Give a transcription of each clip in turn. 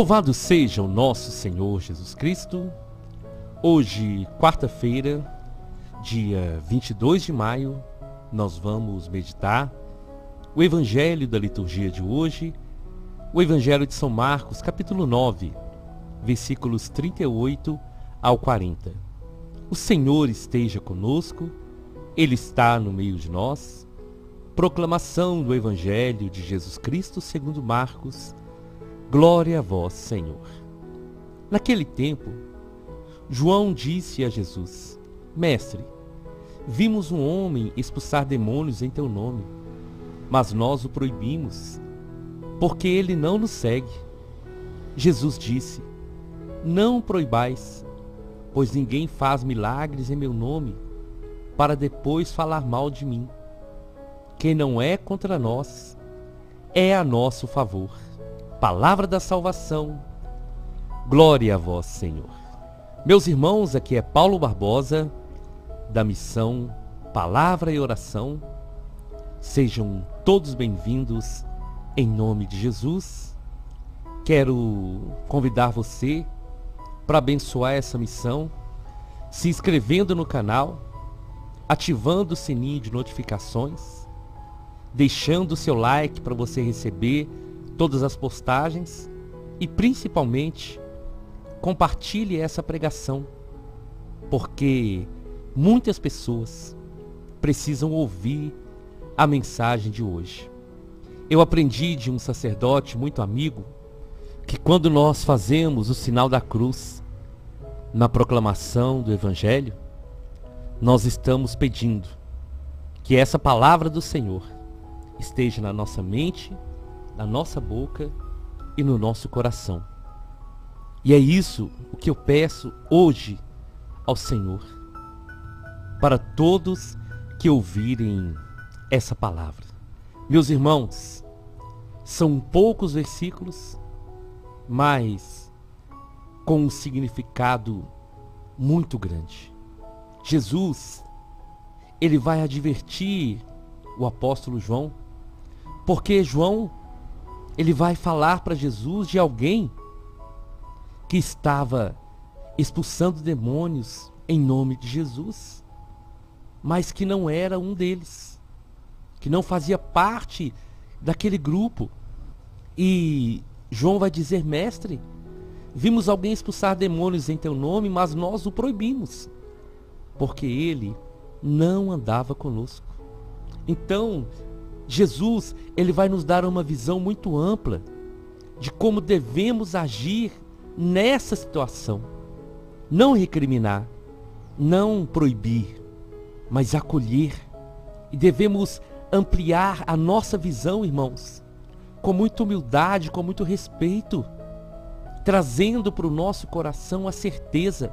Louvado seja o nosso Senhor Jesus Cristo. Hoje, quarta-feira, dia 22 de maio, nós vamos meditar o Evangelho da liturgia de hoje, o Evangelho de São Marcos, capítulo 9, versículos 38 ao 40. O Senhor esteja conosco, Ele está no meio de nós. Proclamação do Evangelho de Jesus Cristo segundo Marcos. Glória a vós, Senhor. Naquele tempo, João disse a Jesus: Mestre, vimos um homem expulsar demônios em teu nome, mas nós o proibimos, porque ele não nos segue. Jesus disse: Não proibais, pois ninguém faz milagres em meu nome, para depois falar mal de mim. Quem não é contra nós, é a nosso favor. Palavra da salvação. Glória a vós, Senhor. Meus irmãos, aqui é Paulo Barbosa, da missão Palavra e Oração. Sejam todos bem-vindos em nome de Jesus. Quero convidar você para abençoar essa missão, se inscrevendo no canal, ativando o sininho de notificações, deixando o seu like para você receber todas as postagens e, principalmente, compartilhe essa pregação, porque muitas pessoas precisam ouvir a mensagem de hoje. Eu aprendi de um sacerdote muito amigo que quando nós fazemos o sinal da cruz na proclamação do Evangelho, nós estamos pedindo que essa palavra do Senhor esteja na nossa mente, na nossa boca e no nosso coração. E é isso o que eu peço hoje ao Senhor, para todos que ouvirem essa palavra. Meus irmãos, são poucos versículos, mas com um significado muito grande. Jesus, ele vai advertir o apóstolo João, porque João, ele vai falar para Jesus de alguém que estava expulsando demônios em nome de Jesus, mas que não era um deles, que não fazia parte daquele grupo. E João vai dizer: Mestre, vimos alguém expulsar demônios em teu nome, mas nós o proibimos, porque ele não andava conosco. Então, Jesus, ele vai nos dar uma visão muito ampla de como devemos agir nessa situação. Não recriminar, não proibir, mas acolher. E devemos ampliar a nossa visão, irmãos, com muita humildade, com muito respeito, trazendo para o nosso coração a certeza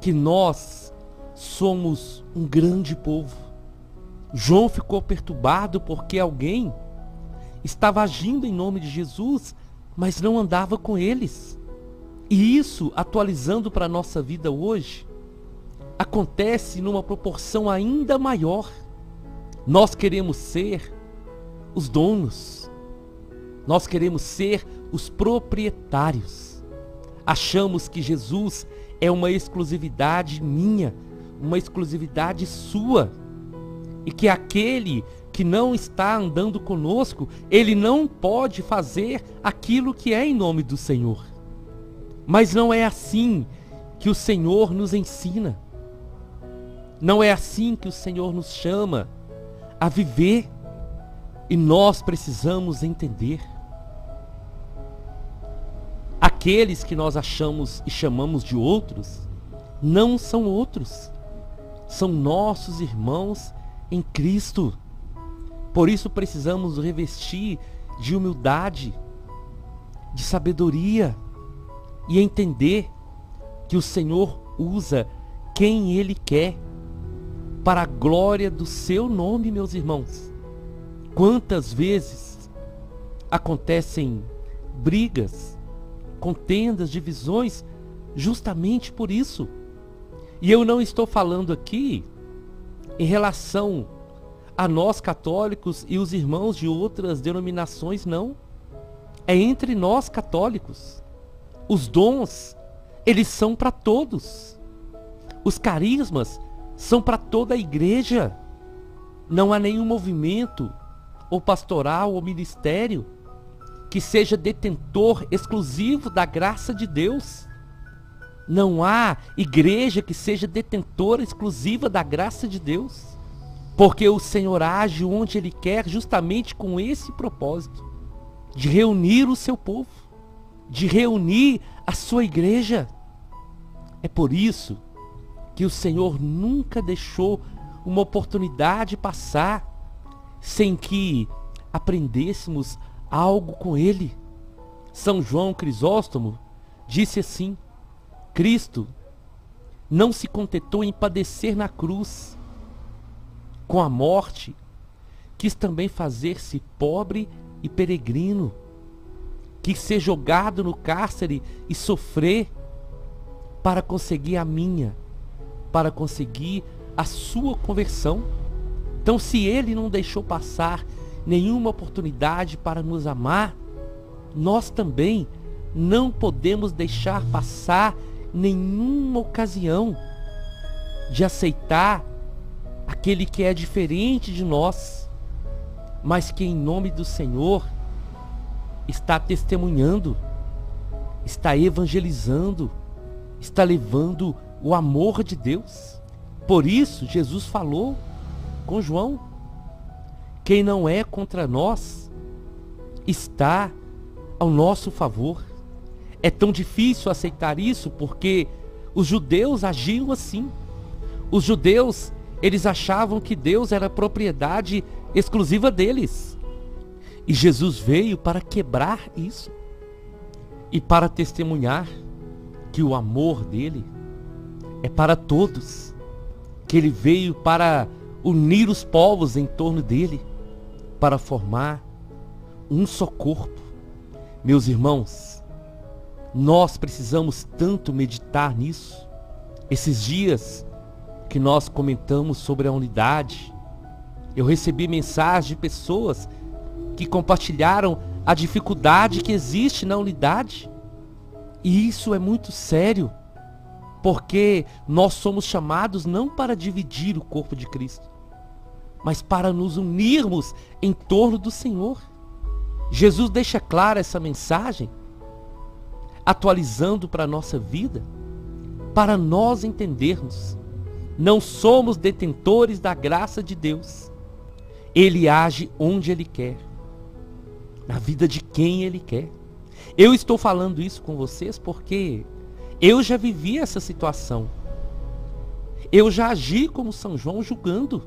que nós somos um grande povo. João ficou perturbado porque alguém estava agindo em nome de Jesus, mas não andava com eles. E isso, atualizando para a nossa vida hoje, acontece numa proporção ainda maior. Nós queremos ser os donos, nós queremos ser os proprietários. Achamos que Jesus é uma exclusividade minha, uma exclusividade sua, e que aquele que não está andando conosco, ele não pode fazer aquilo que é em nome do Senhor. Mas não é assim que o Senhor nos ensina. Não é assim que o Senhor nos chama a viver. E nós precisamos entender. Aqueles que nós achamos e chamamos de outros, não são outros. São nossos irmãos em Cristo. Por isso precisamos revestir de humildade, de sabedoria e entender que o Senhor usa quem Ele quer para a glória do seu nome, meus irmãos. Quantas vezes acontecem brigas, contendas, divisões, justamente por isso. E eu não estou falando aqui em relação a nós católicos e os irmãos de outras denominações, não. É entre nós católicos. Os dons, eles são para todos. Os carismas são para toda a igreja. Não há nenhum movimento, ou pastoral, ou ministério, que seja detentor exclusivo da graça de Deus. Não há igreja que seja detentora exclusiva da graça de Deus. Porque o Senhor age onde Ele quer, justamente com esse propósito, de reunir o seu povo, de reunir a sua igreja. É por isso que o Senhor nunca deixou uma oportunidade passar sem que aprendêssemos algo com Ele. São João Crisóstomo disse assim: Cristo não se contentou em padecer na cruz. Com a morte, quis também fazer-se pobre e peregrino, quis ser jogado no cárcere e sofrer para conseguir a minha, para conseguir a sua conversão. Então, se Ele não deixou passar nenhuma oportunidade para nos amar, nós também não podemos deixar passar nenhuma ocasião de aceitar aquele que é diferente de nós, mas que em nome do Senhor está testemunhando, está evangelizando, está levando o amor de Deus. Por isso Jesus falou com João: quem não é contra nós está ao nosso favor. É tão difícil aceitar isso porque os judeus agiam assim. Os judeus, eles achavam que Deus era propriedade exclusiva deles. E Jesus veio para quebrar isso e para testemunhar que o amor dele é para todos, que ele veio para unir os povos em torno dele, para formar um só corpo. Meus irmãos, nós precisamos tanto meditar nisso. Esses dias que nós comentamos sobre a unidade, eu recebi mensagens de pessoas que compartilharam a dificuldade que existe na unidade. E isso é muito sério, porque nós somos chamados não para dividir o corpo de Cristo, mas para nos unirmos em torno do Senhor. Jesus deixa clara essa mensagem, atualizando para a nossa vida, para nós entendermos: não somos detentores da graça de Deus. Ele age onde Ele quer, na vida de quem Ele quer. Eu estou falando isso com vocês porque eu já vivi essa situação. Eu já agi como São João julgando.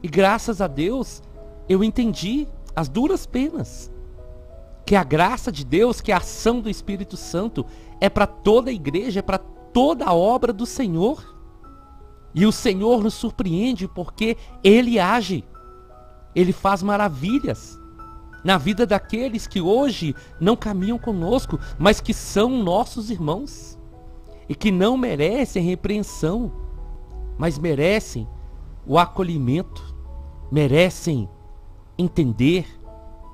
E graças a Deus eu entendi as duras penas que a graça de Deus, que a ação do Espírito Santo é para toda a igreja, é para toda a obra do Senhor. E o Senhor nos surpreende porque Ele age, Ele faz maravilhas na vida daqueles que hoje não caminham conosco, mas que são nossos irmãos e que não merecem repreensão, mas merecem o acolhimento, merecem entender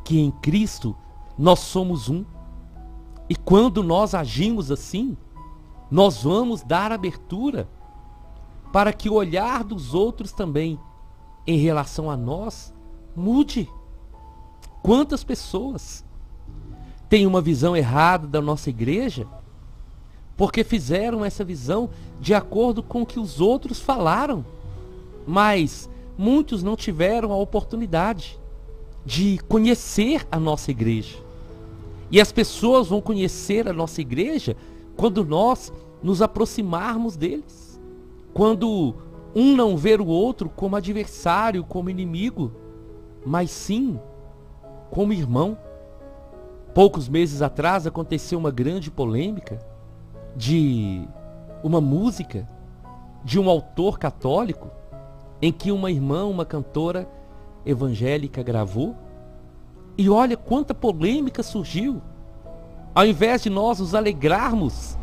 que em Cristo nós somos um. E quando nós agimos assim, nós vamos dar abertura para que o olhar dos outros também em relação a nós mude. Quantas pessoas têm uma visão errada da nossa igreja porque fizeram essa visão de acordo com o que os outros falaram, mas muitos não tiveram a oportunidade de conhecer a nossa igreja. E as pessoas vão conhecer a nossa igreja quando nós nos aproximarmos deles, quando um não ver o outro como adversário, como inimigo, mas sim como irmão. Poucos meses atrás aconteceu uma grande polêmica de uma música de um autor católico em que uma irmã, uma cantora evangélica gravou. E olha quanta polêmica surgiu. Ao invés de nós nos alegrarmos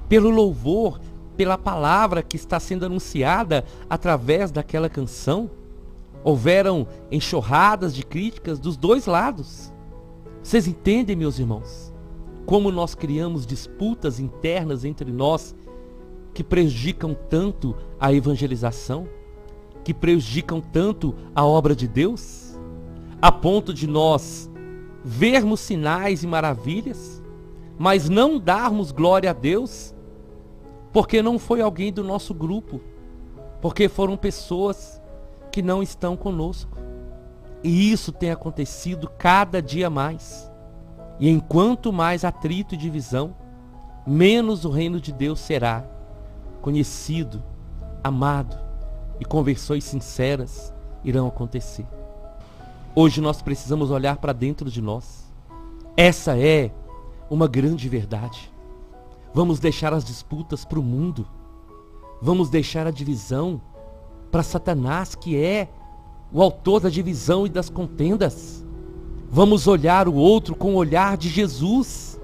pelo louvor, pela palavra que está sendo anunciada através daquela canção, houveram enxurradas de críticas dos dois lados. Vocês entendem, meus irmãos? como nós criamos disputas internas entre nós que prejudicam tanto a evangelização, que prejudicam tanto a obra de Deus, a ponto de nós vermos sinais e maravilhas, mas não darmos glória a Deus, porque não foi alguém do nosso grupo, porque foram pessoas que não estão conosco. E isso tem acontecido cada dia mais. E enquanto mais atrito e divisão, menos o reino de Deus será conhecido, amado, e conversões sinceras irão acontecer. Hoje nós precisamos olhar para dentro de nós. Essa é uma grande verdade. Vamos deixar as disputas para o mundo. Vamos deixar a divisão para Satanás, que é o autor da divisão e das contendas. Vamos olhar o outro com o olhar de Jesus.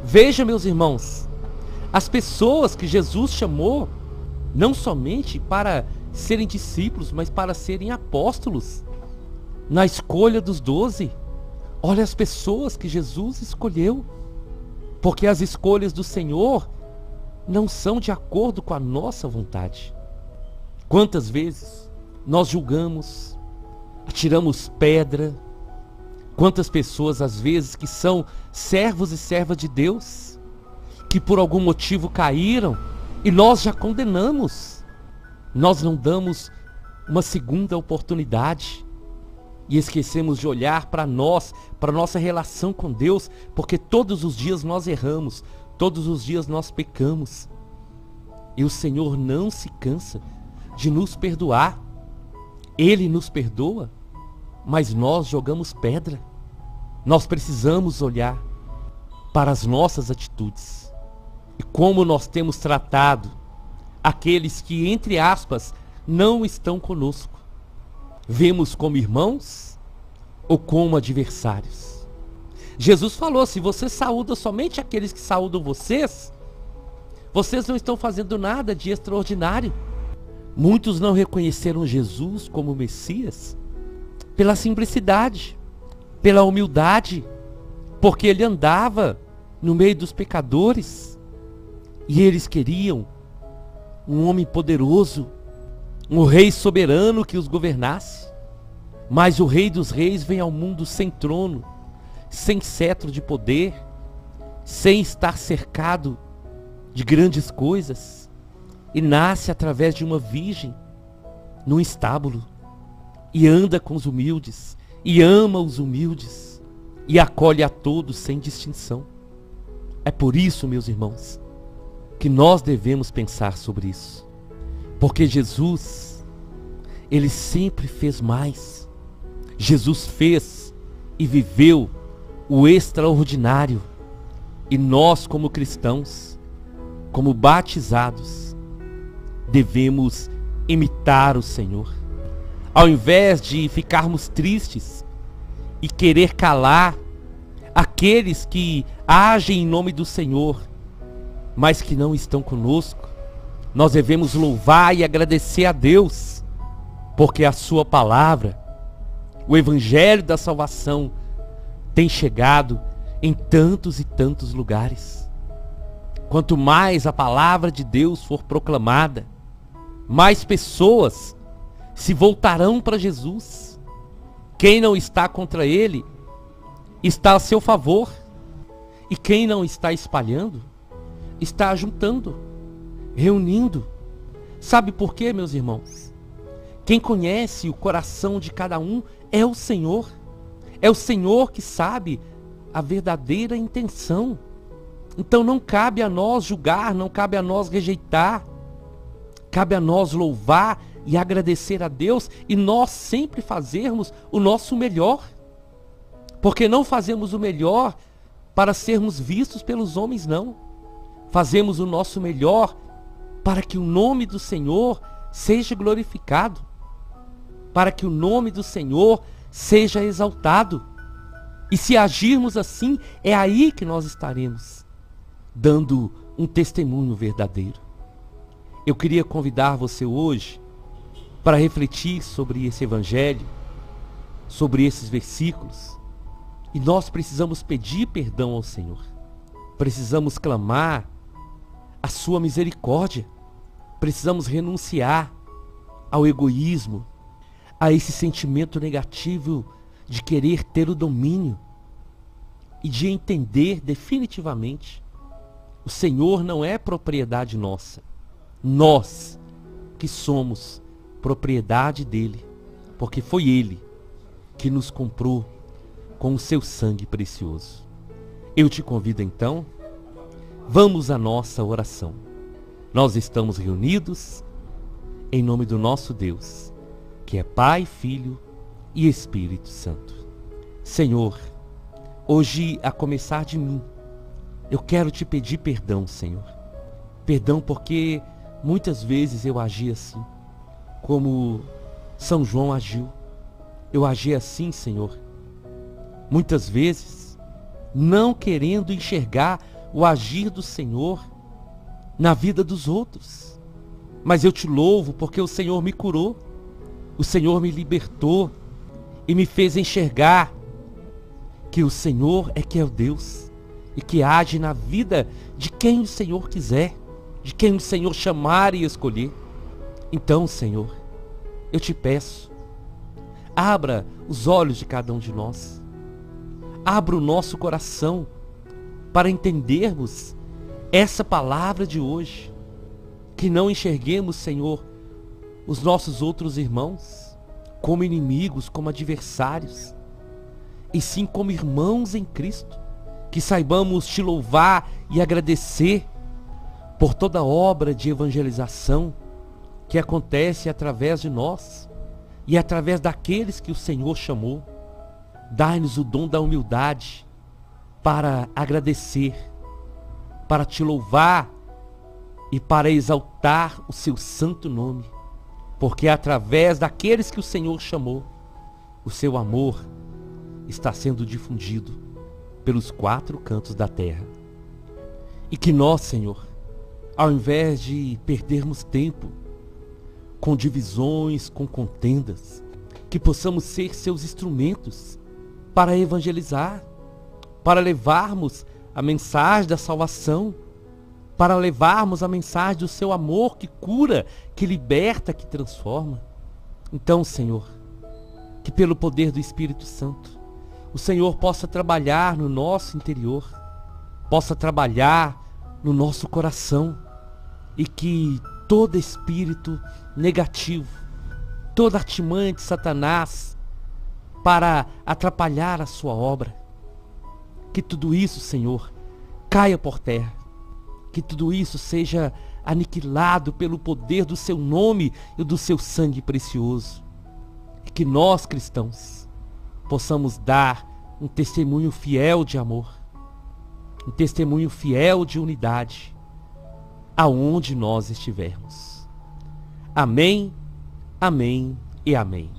Veja, meus irmãos, as pessoas que Jesus chamou, não somente para serem discípulos, mas para serem apóstolos, na escolha dos 12. Olha as pessoas que Jesus escolheu, porque as escolhas do Senhor não são de acordo com a nossa vontade. Quantas vezes nós julgamos, atiramos pedra, quantas pessoas às vezes que são servos e servas de Deus, que por algum motivo caíram e nós já condenamos. Nós não damos uma segunda oportunidade e esquecemos de olhar para nós, para nossa relação com Deus, porque todos os dias nós erramos, todos os dias nós pecamos. E o Senhor não se cansa de nos perdoar. Ele nos perdoa, mas nós jogamos pedra. Nós precisamos olhar para as nossas atitudes e como nós temos tratado aqueles que, entre aspas, não estão conosco. Vemos como irmãos ou como adversários? Jesus falou: se você saúda somente aqueles que saúdam vocês, vocês não estão fazendo nada de extraordinário. Muitos não reconheceram Jesus como Messias pela simplicidade, pela humildade, porque ele andava no meio dos pecadores e eles queriam um homem poderoso, um rei soberano que os governasse. Mas o Rei dos Reis vem ao mundo sem trono, sem cetro de poder, sem estar cercado de grandes coisas, e nasce através de uma virgem, num estábulo, e anda com os humildes, e ama os humildes, e acolhe a todos sem distinção. É por isso, meus irmãos, que nós devemos pensar sobre isso. Porque Jesus, ele sempre fez mais. Jesus fez e viveu o extraordinário. E nós, como cristãos, como batizados, devemos imitar o Senhor. Ao invés de ficarmos tristes e querer calar aqueles que agem em nome do Senhor, mas que não estão conosco, nós devemos louvar e agradecer a Deus, porque a sua palavra, o evangelho da salvação, tem chegado em tantos e tantos lugares. Quanto mais a palavra de Deus for proclamada, mais pessoas se voltarão para Jesus. Quem não está contra ele, está a seu favor. E quem não está espalhando, está juntando, reunindo. Sabe por quê, meus irmãos? Quem conhece o coração de cada um é o Senhor. É o Senhor que sabe a verdadeira intenção. Então não cabe a nós julgar, não cabe a nós rejeitar. Cabe a nós louvar e agradecer a Deus e nós sempre fazermos o nosso melhor. Porque não fazemos o melhor para sermos vistos pelos homens, não. Fazemos o nosso melhor para que o nome do Senhor seja glorificado, para que o nome do Senhor seja exaltado. E se agirmos assim, é aí que nós estaremos dando um testemunho verdadeiro. Eu queria convidar você hoje para refletir sobre esse evangelho, sobre esses versículos, e nós precisamos pedir perdão ao Senhor. Precisamos clamar a sua misericórdia. Precisamos renunciar ao egoísmo, a esse sentimento negativo de querer ter o domínio e de entender definitivamente: o Senhor não é propriedade nossa. Nós que somos propriedade dele, porque foi ele que nos comprou com o seu sangue precioso. Eu te convido então, vamos à nossa oração. Nós estamos reunidos em nome do nosso Deus, que é Pai, Filho e Espírito Santo. Senhor, hoje, a começar de mim, eu quero te pedir perdão, Senhor. Perdão porque muitas vezes eu agi assim, como São João agiu. Eu agi assim, Senhor, muitas vezes, não querendo enxergar o agir do Senhor na vida dos outros. Mas eu te louvo porque o Senhor me curou, o Senhor me libertou e me fez enxergar que o Senhor é que é o Deus e que age na vida de quem o Senhor quiser, de quem o Senhor chamar e escolher. Então, Senhor, eu te peço, abra os olhos de cada um de nós, abra o nosso coração para entendermos essa palavra de hoje, que não enxerguemos, Senhor, os nossos outros irmãos como inimigos, como adversários, e sim como irmãos em Cristo, que saibamos te louvar e agradecer por toda obra de evangelização que acontece através de nós e através daqueles que o Senhor chamou. Dai-nos o dom da humildade para agradecer, para te louvar e para exaltar o seu santo nome, porque é através daqueles que o Senhor chamou, o seu amor está sendo difundido pelos 4 cantos da terra. E que nós, Senhor, ao invés de perdermos tempo com divisões, com contendas, que possamos ser seus instrumentos para evangelizar, para levarmos a mensagem da salvação, para levarmos a mensagem do seu amor que cura, que liberta, que transforma. Então, Senhor, que pelo poder do Espírito Santo, o Senhor possa trabalhar no nosso interior, possa trabalhar no nosso coração, e que todo espírito negativo, toda artimanha de Satanás para atrapalhar a sua obra, que tudo isso, Senhor, caia por terra, que tudo isso seja aniquilado pelo poder do seu nome e do seu sangue precioso, e que nós, cristãos, possamos dar um testemunho fiel de amor, um testemunho fiel de unidade, aonde nós estivermos. Amém, amém e amém.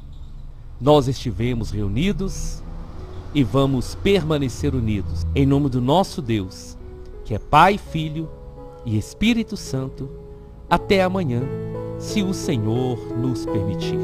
Nós estivemos reunidos e vamos permanecer unidos em nome do nosso Deus, que é Pai, Filho e Espírito Santo, até amanhã, se o Senhor nos permitir.